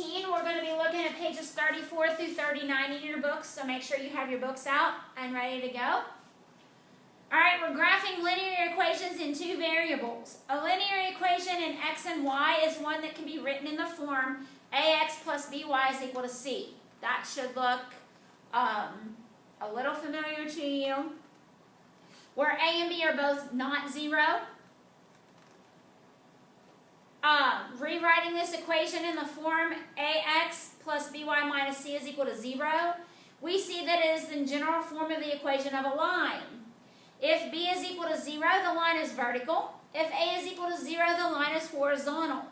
18, we're going to be looking at pages 34 through 39 in your books, so make sure you have your books out and ready to go. All right, we're graphing linear equations in two variables. A linear equation in x and y is one that can be written in the form ax plus by is equal to c. That should look a little familiar to you. Where a and b are both not zero. Rewriting this equation in the form ax plus by minus c is equal to 0, we see that it is the general form of the equation of a line. If b is equal to 0, the line is vertical. If a is equal to 0, the line is horizontal.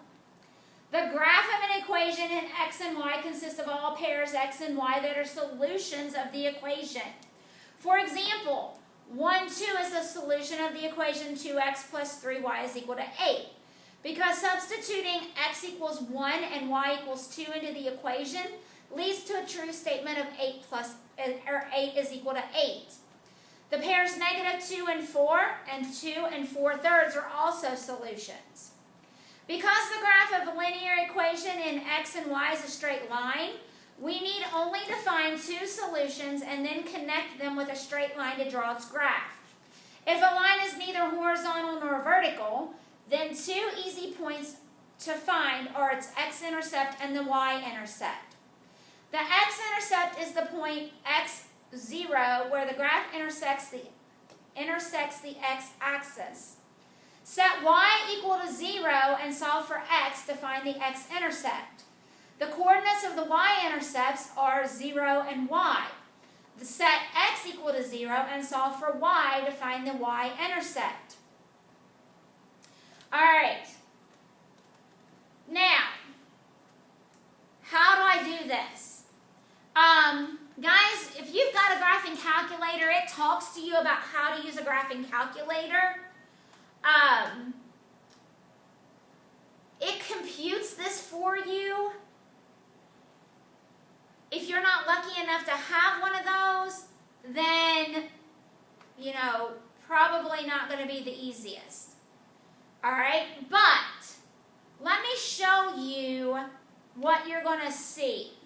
The graph of an equation in x and y consists of all pairs x and y that are solutions of the equation. For example, 1, 2 is the solution of the equation 2x plus 3y is equal to 8. Because substituting x equals 1 and y equals 2 into the equation leads to a true statement of 8 is equal to 8. The pairs negative 2 and 4 and 2 and 4/3 are also solutions. Because the graph of a linear equation in x and y is a straight line, we need only to find two solutions and then connect them with a straight line to draw its graph. If a line is neither horizontal nor vertical, then two easy points to find are its x-intercept and the y-intercept. The x-intercept is the point x0 where the graph intersects the x-axis. Set y equal to 0 and solve for x to find the x-intercept. The coordinates of the y-intercepts are 0 and y. Set x equal to 0 and solve for y to find the y-intercept. All right. Now, how do I do this? Guys, if you've got a graphing calculator, it talks to you about how to use a graphing calculator. It computes this for you. If you're not lucky enough to have one of those, then, probably not going to be the easiest. All right, but let me show you what you're going to see.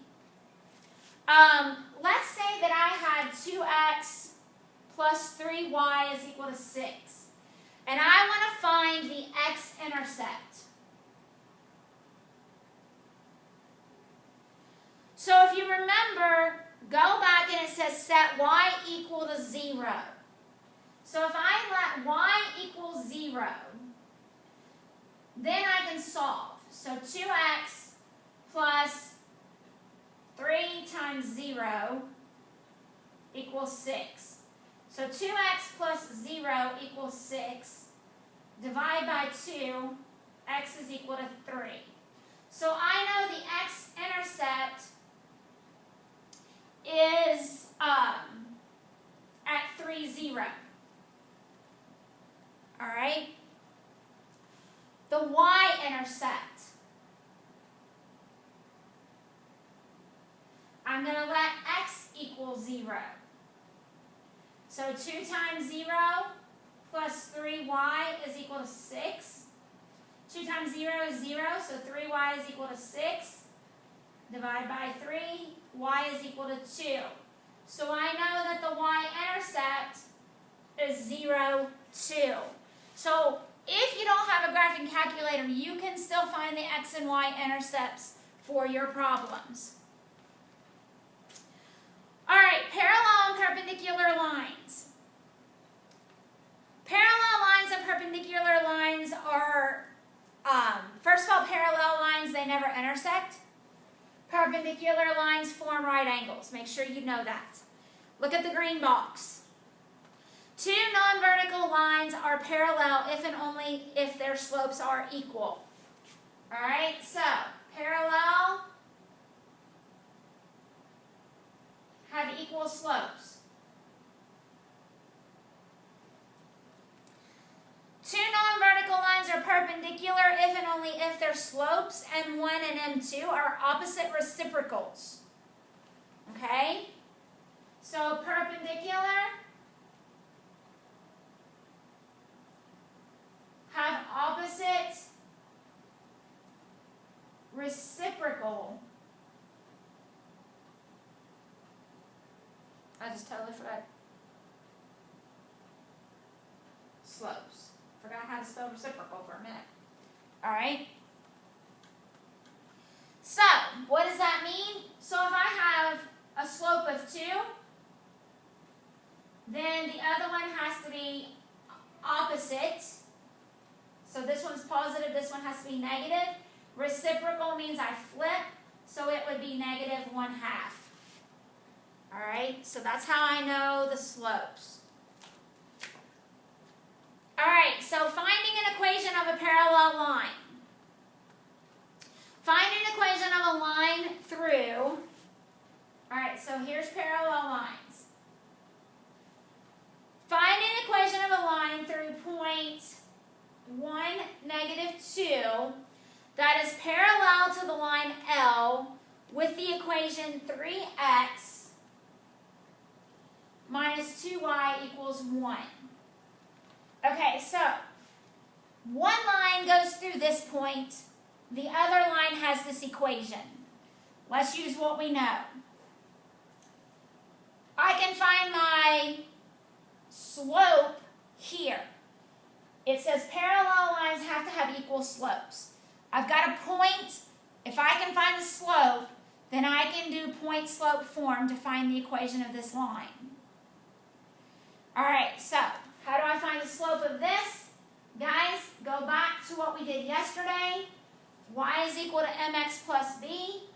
Let's say that I had 2x plus 3y is equal to 6. And I want to find the x-intercept. So if you remember, go back and it says set y equal to 0. So if I let y equal 0, then I can solve. So 2x plus 3 times 0 equals 6. So 2x plus 0 equals 6. Divide by 2, x is equal to 3. So I know the x-intercept is at 3, 0. All right? The y-intercept, I'm going to let x equal 0. So 2 times 0 plus 3y is equal to 6. 2 times 0 is 0, so 3y is equal to 6. Divide by 3, y is equal to 2. So I know that the y-intercept is 0, 2. So if you don't have a graphing calculator, you can still find the x and y intercepts for your problems. All right, parallel and perpendicular lines. Parallel lines and perpendicular lines are, first of all, parallel lines, they never intersect. Perpendicular lines form right angles. Make sure you know that. Look at the green box. Two non-vertical lines are parallel if and only if their slopes are equal. All right, so parallel have equal slopes. Two non-vertical lines are perpendicular if and only if their slopes, M1 and M2, are opposite reciprocals. Okay? So perpendicular have opposite reciprocal I just totally forgot. Slopes. Forgot how to spell reciprocal for a minute. All right. So, what does that mean? So if I have a slope of 2, then the other one has to be opposite. So this one's positive, this one has to be negative. Reciprocal means I flip, so it would be negative 1/2. All right, so that's how I know the slopes. All right, so finding an equation of a parallel line. Find an equation of a line through, all right, so here's parallel lines. Find an equation of a line through point 1, -2 that is parallel to the line L with the equation 3x minus 2y equals 1. Okay, so one line goes through this point. The other line has this equation. Let's use what we know. I can find my slope here. It says parallel lines have to have equal slopes. I've got a point. If I can find the slope, then I can do point-slope form to find the equation of this line. All right, so how do I find the slope of this? Guys, go back to what we did yesterday. Y is equal to mx plus b.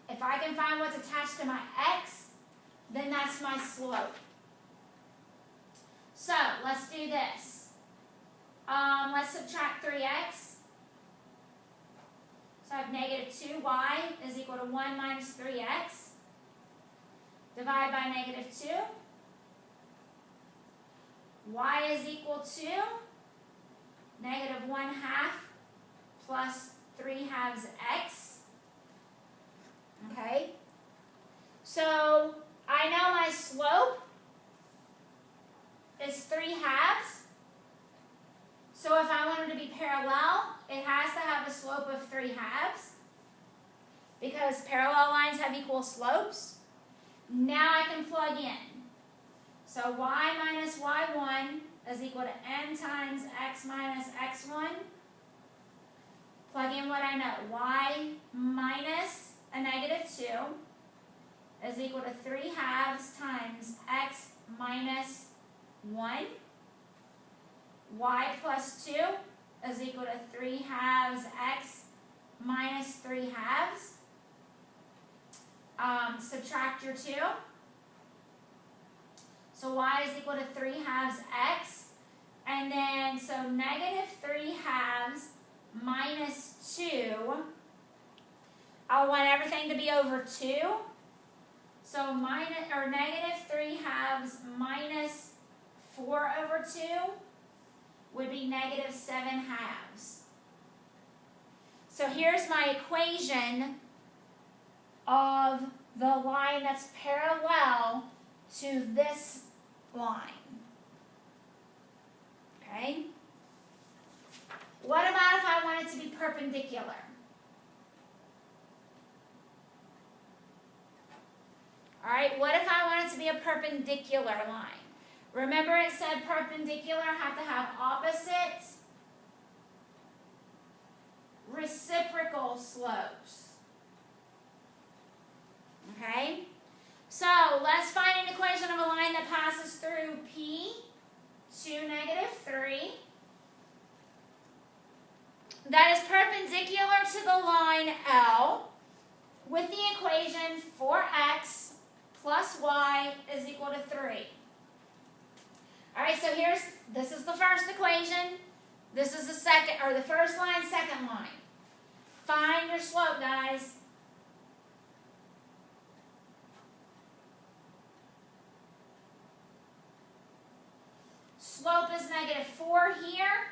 If I can find what's attached to my x, then that's my slope. So let's do this. Let's subtract 3x. So I have negative 2y is equal to 1 minus 3x. Divide by negative 2. Y is equal to negative 1/2 plus 3/2 x. Okay? So I know my slope is 3/2. So if I wanted to be parallel, it has to have a slope of 3/2 because parallel lines have equal slopes. Now I can plug in. So y minus y1 is equal to n times x minus x1. Plug in what I know. Y minus a negative 2 is equal to 3/2 times x minus 1. Y plus 2 is equal to 3/2 x minus 3/2. Subtract your 2. So y is equal to 3/2 x. And then, so negative 3/2 minus 2. I want everything to be over 2. So negative 3/2 minus 4 over 2 would be negative 7/2. So here's my equation of the line that's parallel to this line. Okay? What about if I want it to be perpendicular? All right, what if I want it to be a perpendicular line? Remember it said perpendicular have to have opposite reciprocal slopes. Okay? So let's find an equation of a line that passes through P, 2, negative 3. That is perpendicular to the line L with the equation 4x plus y is equal to 3. All right, so this is the first equation. This is the second, or the first line, second line. Find your slope, guys. Slope is negative 4 here.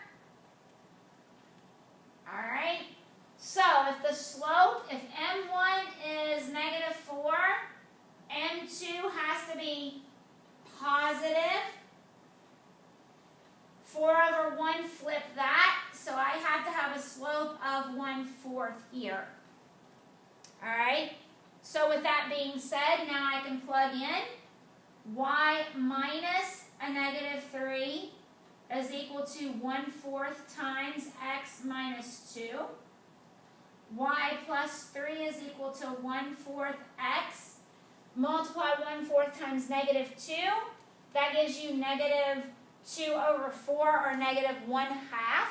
All right. So if the slope, if M1 is negative 4, M2 has to be positive. 4 over 1, flip that. So I have to have a slope of 1/4 here. All right. So with that being said, now I can plug in. y minus a negative 3 is equal to 1/4 times x minus 2. Y plus 3 is equal to 1/4 x. Multiply 1/4 times negative 2. That gives you negative 2/4 or negative 1/2.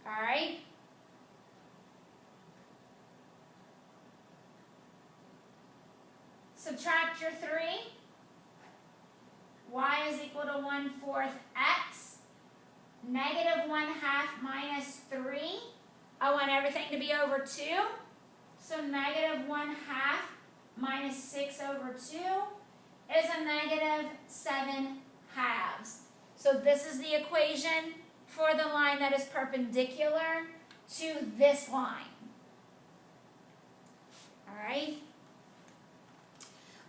All right. Subtract your 3. Y is equal to 1/4 x. Negative 1/2 minus 3. I want everything to be over 2. So negative 1/2 minus 6/2 is a negative 7/2. So this is the equation for the line that is perpendicular to this line. All right.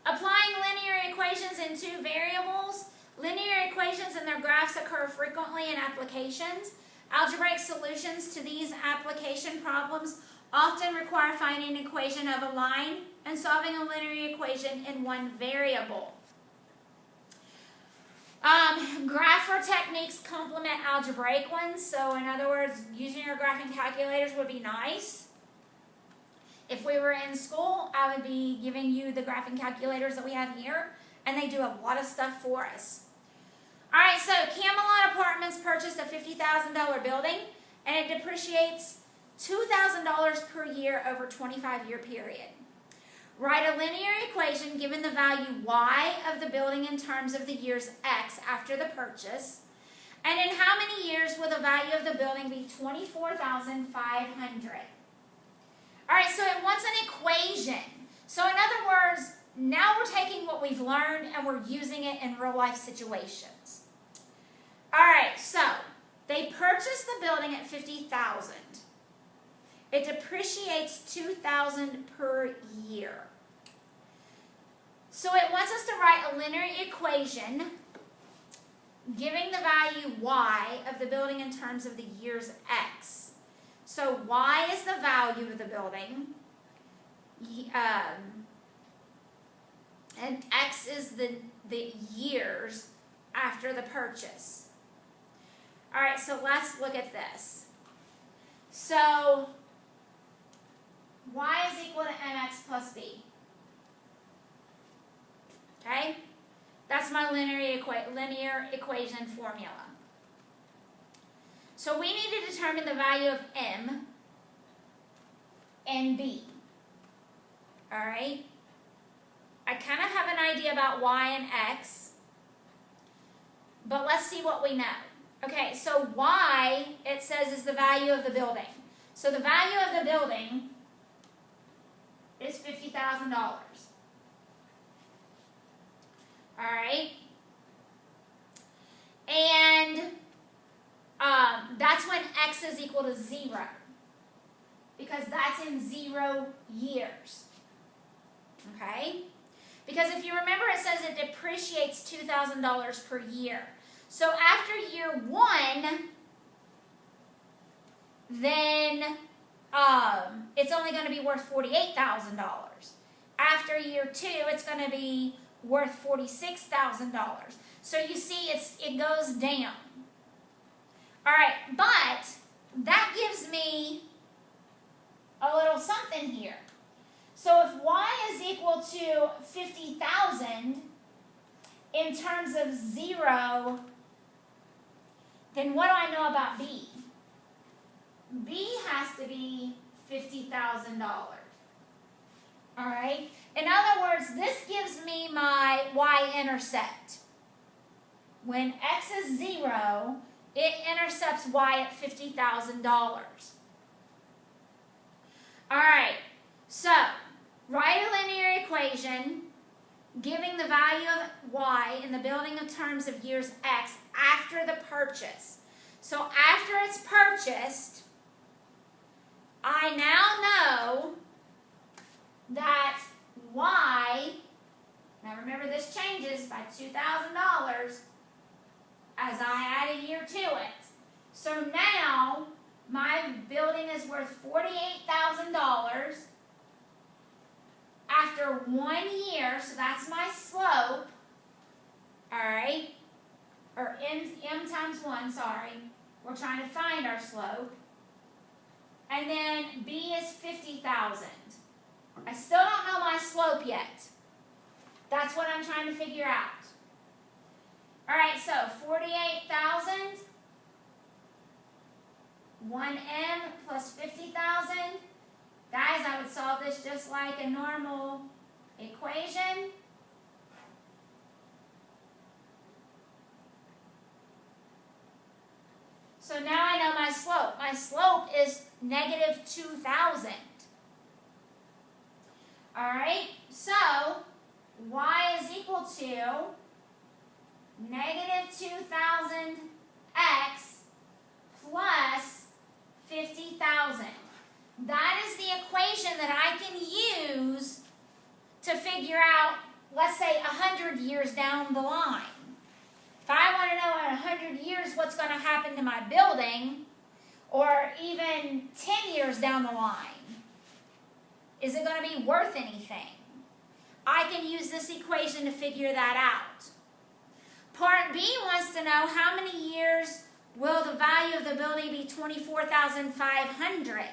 Applying linear equations in two variables. Linear equations and their graphs occur frequently in applications. Algebraic solutions to these application problems often require finding an equation of a line and solving a linear equation in one variable. Grapher techniques complement algebraic ones. So in other words, using your graphing calculators would be nice. If we were in school, I would be giving you the graphing calculators that we have here, and they do a lot of stuff for us. All right, so Camelot Apartments purchased a $50,000 building, and it depreciates $2,000 per year over a 25-year period. Write a linear equation given the value y of the building in terms of the years x after the purchase, and in how many years will the value of the building be $24,500. All right, so it wants an equation. So in other words, now we're taking what we've learned and we're using it in real life situations. All right, so they purchased the building at $50,000. It depreciates $2,000 per year. So it wants us to write a linear equation giving the value y of the building in terms of the years x. So y is the value of the building, and x is the years after the purchase. All right, so let's look at this. So y is equal to mx plus b. Okay? That's my linear equation formula. So we need to determine the value of m and b. All right? I kind of have an idea about y and x, but let's see what we know. Okay, so y, it says, is the value of the building. So the value of the building is $50,000. All right? And that's when x is equal to 0, because that's in 0 years. Okay? Because if you remember, it says it depreciates $2,000 per year. So after year 1, then it's only going to be worth $48,000. After year 2, it's going to be worth $46,000. So you see, it goes down. All right, but that gives me a little something here. So if y is equal to 50,000 in terms of 0, then what do I know about b? B has to be $50,000. All right? In other words, this gives me my y-intercept. When x is 0, it intercepts y at $50,000. All right, so write a linear equation giving the value of y in the building in terms of years x after the purchase. So after it's purchased, I now know that y, now remember this changes by $2,000 as I add a year to it. So now my building is worth $48,000 after 1 year, so that's my slope, all right, or m times 1, sorry. We're trying to find our slope. And then B is 50,000. I still don't know my slope yet. That's what I'm trying to figure out. All right, so 48,000, 1m plus 50,000. Guys, I would solve this just like a normal equation. So now I know my slope. My slope is negative 2,000. All right, so y is equal to negative 2,000x plus 50,000. That is the equation that I can use to figure out, let's say, 100 years down the line. If I want to know in 100 years what's going to happen to my building, or even 10 years down the line, is it going to be worth anything? I can use this equation to figure that out. Part B wants to know how many years will the value of the building be 24,500.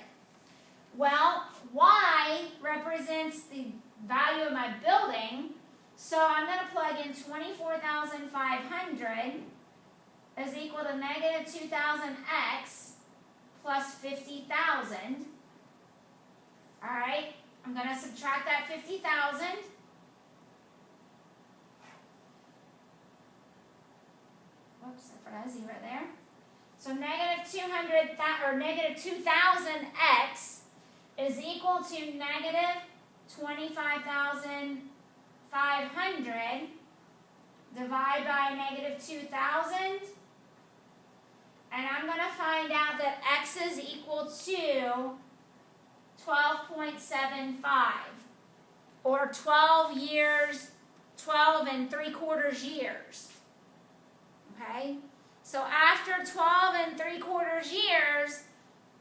Well, y represents the value of my building, so I'm going to plug in 24,500 is equal to negative 2,000x plus 50,000. All right, I'm going to subtract that 50,000. Whoops, I forgot a 0 there. So negative 2,000x is equal to negative 25,500 divided by negative 2,000. And I'm going to find out that x is equal to 12.75, or 12 years, 12 3/4 years. Okay? So after 12 3/4 years,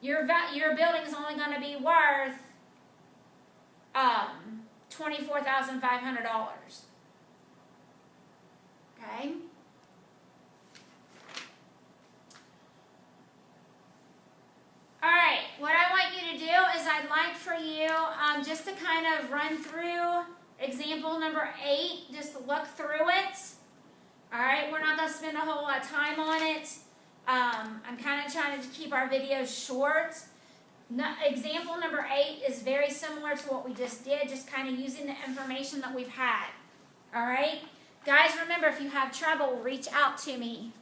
your building is only going to be worth $24,500. Okay? All right, what I want you to do is I'd like for you just to kind of run through example number 8, just to look through it. All right, we're not going to spend a whole lot of time on it. I'm kind of trying to keep our videos short. Example number 8 is very similar to what we just did, just kind of using the information that we've had. All right? Guys, remember, if you have trouble, reach out to me.